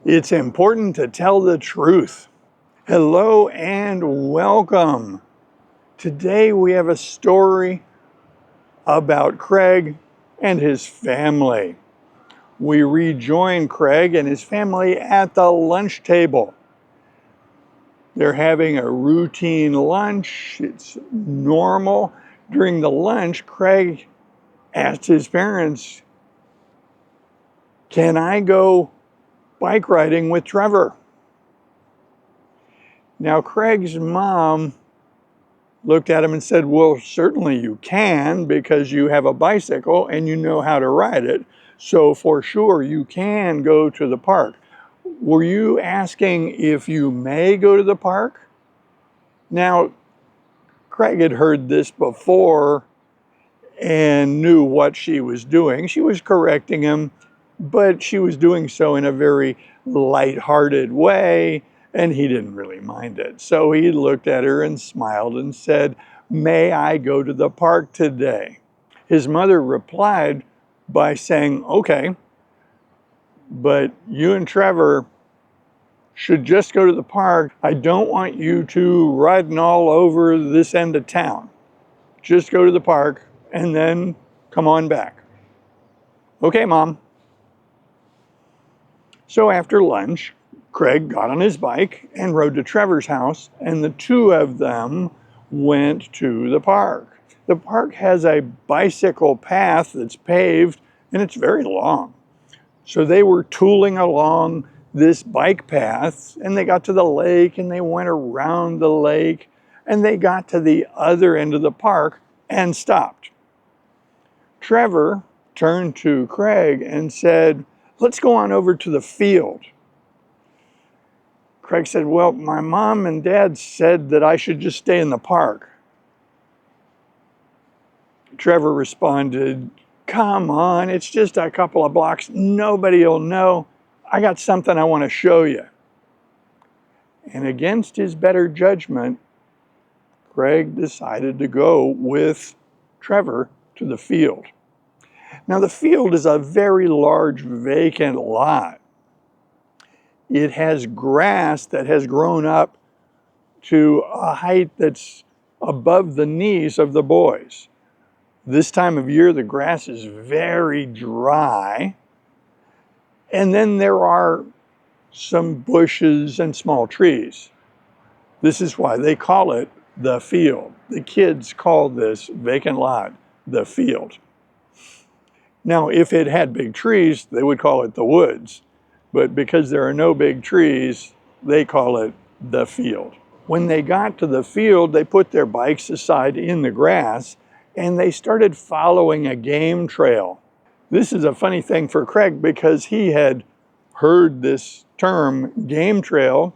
It's important to tell the truth. Hello and welcome. Today we have a story about Craig and his family. We rejoin Craig and his family at the lunch table. They're having a routine lunch. It's normal. During the lunch, Craig asked his parents, "Can I go bike riding with Trevor?" Now, Craig's mom looked at him and said, "Well, certainly you can because you have a bicycle and you know how to ride it. So for sure you can go to the park. Were you asking if you may go to the park?" Now, Craig had heard this before and knew what she was doing. She was correcting him, but she was doing so in a very light-hearted way, and he didn't really mind it. So he looked at her and smiled and said, "May I go to the park today?" His mother replied by saying, "Okay, but you and Trevor should just go to the park. I don't want you two riding all over this end of town. Just go to the park and then come on back." "Okay, Mom." So after lunch, Craig got on his bike and rode to Trevor's house, and the two of them went to the park. The park has a bicycle path that's paved, and it's very long. So they were tooling along this bike path, and they got to the lake, and they went around the lake, and they got to the other end of the park and stopped. Trevor turned to Craig and said, "Let's go on over to the field." Craig said, "Well, my mom and dad said that I should just stay in the park." Trevor responded, "Come on, it's just a couple of blocks. Nobody will know. I got something I want to show you." And against his better judgment, Craig decided to go with Trevor to the field. Now, the field is a very large vacant lot. It has grass that has grown up to a height that's above the knees of the boys. This time of year, the grass is very dry. And then there are some bushes and small trees. This is why they call it the field. The kids call this vacant lot the field. Now, if it had big trees, they would call it the woods. But because there are no big trees, they call it the field. When they got to the field, they put their bikes aside in the grass and they started following a game trail. This is a funny thing for Craig because he had heard this term game trail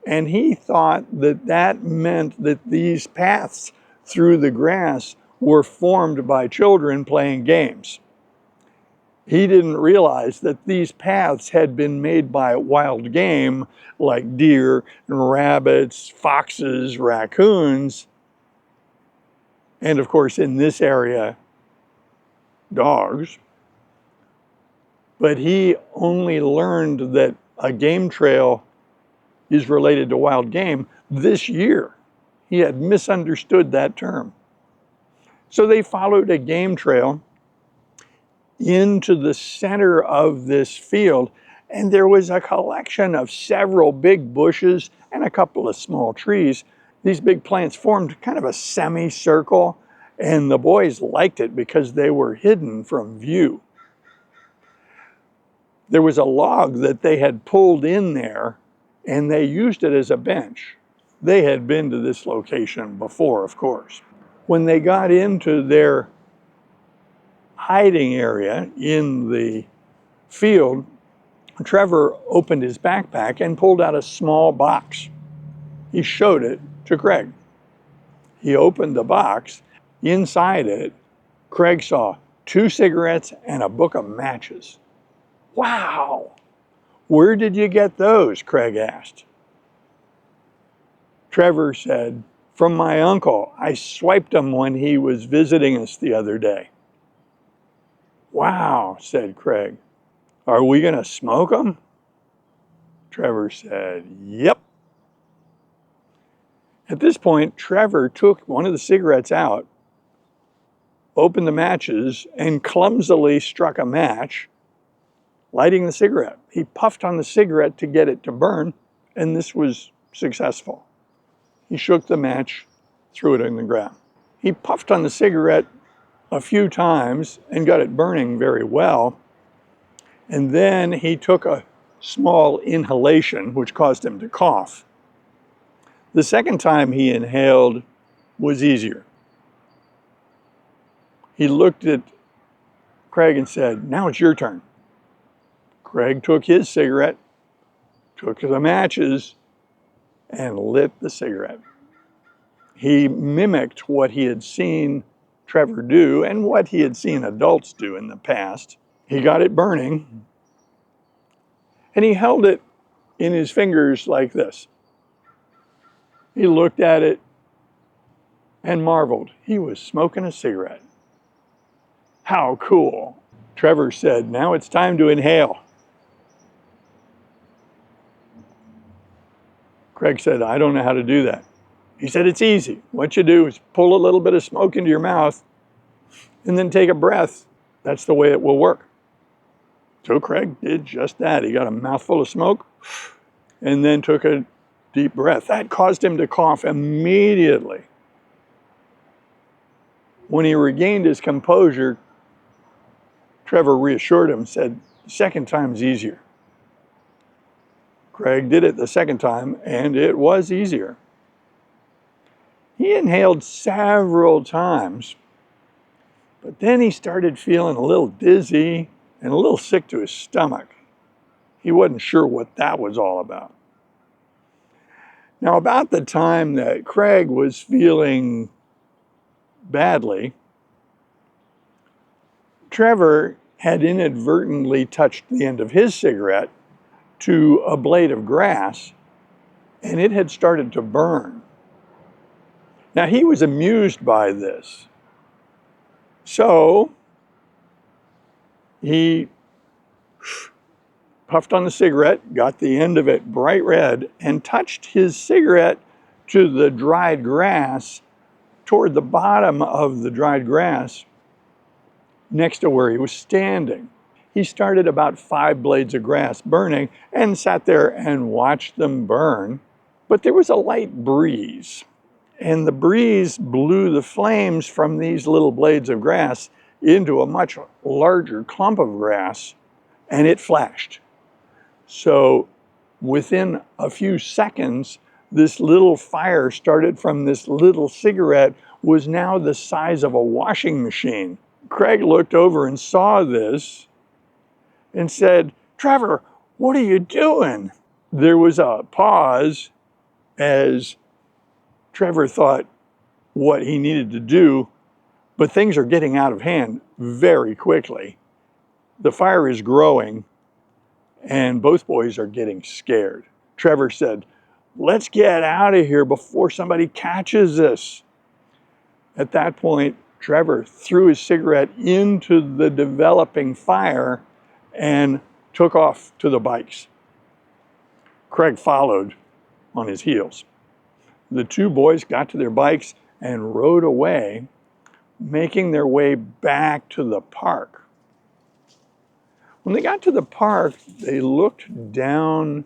and he thought that that meant that these paths through the grass were formed by children playing games. He didn't realize that these paths had been made by wild game like deer and rabbits, foxes, raccoons, and of course in this area, dogs. But he only learned that a game trail is related to wild game this year. He had misunderstood that term. So they followed a game trail into the center of this field, and there was a collection of several big bushes and a couple of small trees. These big plants formed kind of a semicircle, and the boys liked it because they were hidden from view. There was a log that they had pulled in there, and they used it as a bench. They had been to this location before, of course. When they got into their hiding area in the field, Trevor opened his backpack and pulled out a small box. He showed it to Craig. He opened the box. Inside it, Craig saw 2 cigarettes and a book of matches. "Wow! Where did you get those?" Craig asked. Trevor said, "From my uncle. I swiped them when he was visiting us the other day." "Wow," said Craig. "Are we going to smoke them?" Trevor said, "Yep." At this point, Trevor took one of the cigarettes out, opened the matches, and clumsily struck a match, lighting the cigarette. He puffed on the cigarette to get it to burn, and this was successful. He shook the match, threw it in the ground. He puffed on the cigarette a few times and got it burning very well. And then he took a small inhalation, which caused him to cough. The second time he inhaled was easier. He looked at Craig and said, "Now it's your turn." Craig took his cigarette, took the matches, and lit the cigarette. He mimicked what he had seen Trevor do and what he had seen adults do in the past. He got it burning, and he held it in his fingers like this. He looked at it and marveled. He was smoking a cigarette. How cool. Trevor said, "Now it's time to inhale." Craig said, "I don't know how to do that." He said, "It's easy. What you do is pull a little bit of smoke into your mouth and then take a breath. That's the way it will work." So Craig did just that. He got a mouthful of smoke and then took a deep breath. That caused him to cough immediately. When he regained his composure, Trevor reassured him, said, "The second time's easier." Craig did it the second time, and it was easier. He inhaled several times, but then he started feeling a little dizzy and a little sick to his stomach. He wasn't sure what that was all about. Now, about the time that Craig was feeling badly, Trevor had inadvertently touched the end of his cigarette to a blade of grass, and it had started to burn. Now, he was amused by this. So he puffed on the cigarette, got the end of it bright red, and touched his cigarette to the dried grass toward the bottom of the dried grass next to where he was standing. He started about 5 blades of grass burning and sat there and watched them burn. But there was a light breeze, and the breeze blew the flames from these little blades of grass into a much larger clump of grass, and it flashed. So within a few seconds, this little fire started from this little cigarette was now the size of a washing machine. Craig looked over and saw this and said, "Trevor, what are you doing?" There was a pause as Trevor thought what he needed to do, but things are getting out of hand very quickly. The fire is growing, and both boys are getting scared. Trevor said, "Let's get out of here before somebody catches us." At that point, Trevor threw his cigarette into the developing fire and took off to the bikes. Craig followed on his heels. The two boys got to their bikes and rode away, making their way back to the park. When they got to the park, they looked down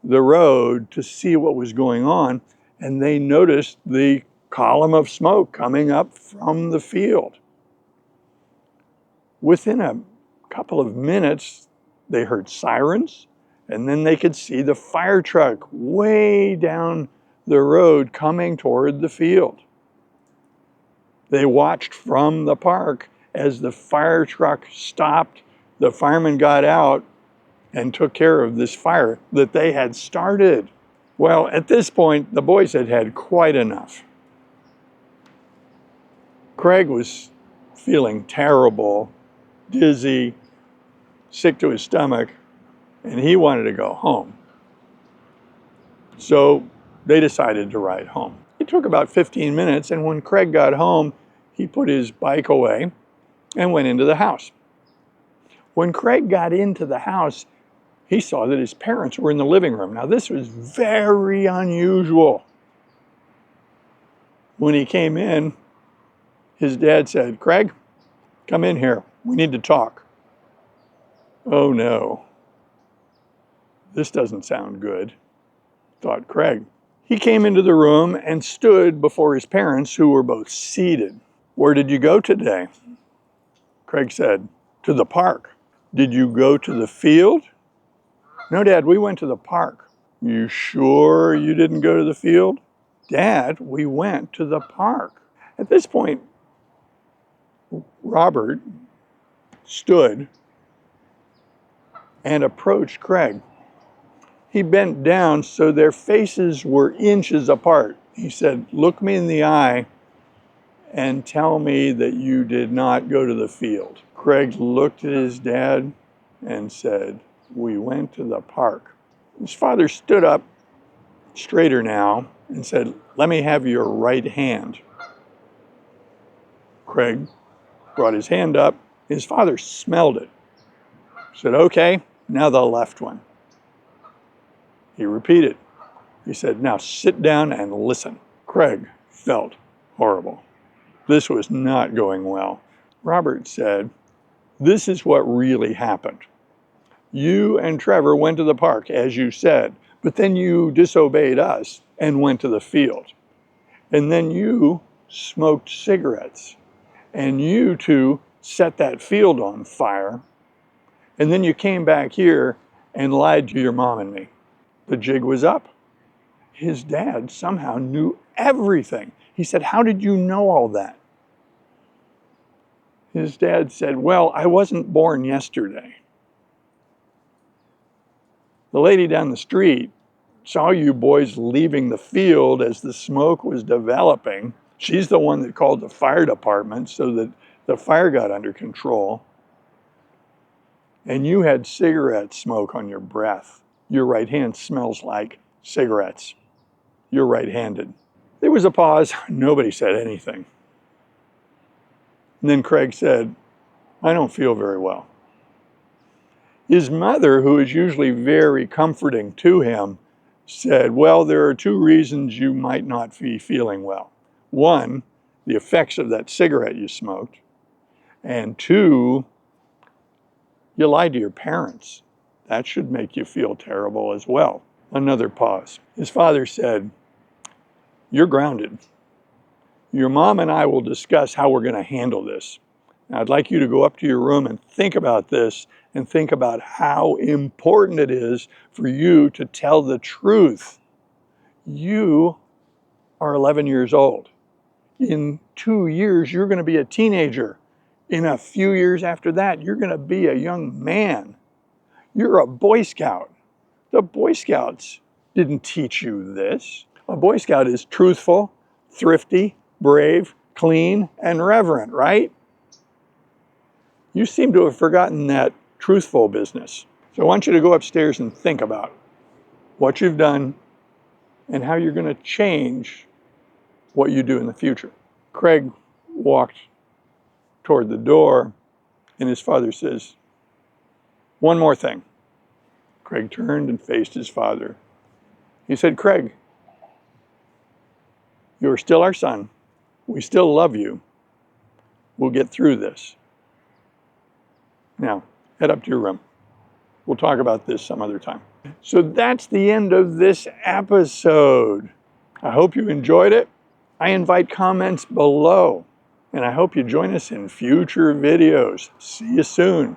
the road to see what was going on, and they noticed the column of smoke coming up from the field. Within a couple of minutes, they heard sirens, and then they could see the fire truck way down the road coming toward the field. They watched from the park as the fire truck stopped, the firemen got out and took care of this fire that they had started. Well, at this point, the boys had had quite enough. Craig was feeling terrible, dizzy, sick to his stomach, and he wanted to go home. So they decided to ride home. It took about 15 minutes, and when Craig got home, he put his bike away and went into the house. When Craig got into the house, he saw that his parents were in the living room. Now, this was very unusual. When he came in, his dad said, "Craig, come in here. We need to talk." Oh no, this doesn't sound good, thought Craig. He came into the room and stood before his parents, who were both seated. "Where did you go today?" Craig said, "To the park." "Did you go to the field?" "No, Dad, we went to the park." "You sure you didn't go to the field?" "Dad, we went to the park." At this point, Robert stood and approached Craig. He bent down so their faces were inches apart. He said, "Look me in the eye and tell me that you did not go to the field." Craig looked at his dad and said, "We went to the park." His father stood up straighter now and said, "Let me have your right hand." Craig brought his hand up. His father smelled it. Said, "Okay, now the left one." He repeated. He said, "Now sit down and listen." Craig felt horrible. This was not going well. Robert said, "This is what really happened. You and Trevor went to the park, as you said, but then you disobeyed us and went to the field. And then you smoked cigarettes. And you two set that field on fire. And then you came back here and lied to your mom and me." The jig was up. His dad somehow knew everything. He said, "How did you know all that?" His dad said, "Well, I wasn't born yesterday. The lady down the street saw you boys leaving the field as the smoke was developing. She's the one that called the fire department so that the fire got under control. And you had cigarette smoke on your breath. Your right hand smells like cigarettes. You're right-handed." There was a pause. Nobody said anything. And then Craig said, "I don't feel very well." His mother, who is usually very comforting to him, said, "Well, there are two reasons you might not be feeling well. One, the effects of that cigarette you smoked. And two, you lied to your parents. That should make you feel terrible as well." Another pause. His father said, "You're grounded. Your mom and I will discuss how we're going to handle this. Now, I'd like you to go up to your room and think about this and think about how important it is for you to tell the truth. You are 11 years old. In 2 years, you're going to be a teenager. In a few years after that, you're going to be a young man. You're a Boy Scout. The Boy Scouts didn't teach you this. A Boy Scout is truthful, thrifty, brave, clean, and reverent, right? You seem to have forgotten that truthful business. So I want you to go upstairs and think about what you've done and how you're going to change what you do in the future." Craig walked toward the door, and his father says, "One more thing." Craig turned and faced his father. He said, "Craig, you're still our son. We still love you. We'll get through this. Now, head up to your room. We'll talk about this some other time." So that's the end of this episode. I hope you enjoyed it. I invite comments below, and I hope you join us in future videos. See you soon.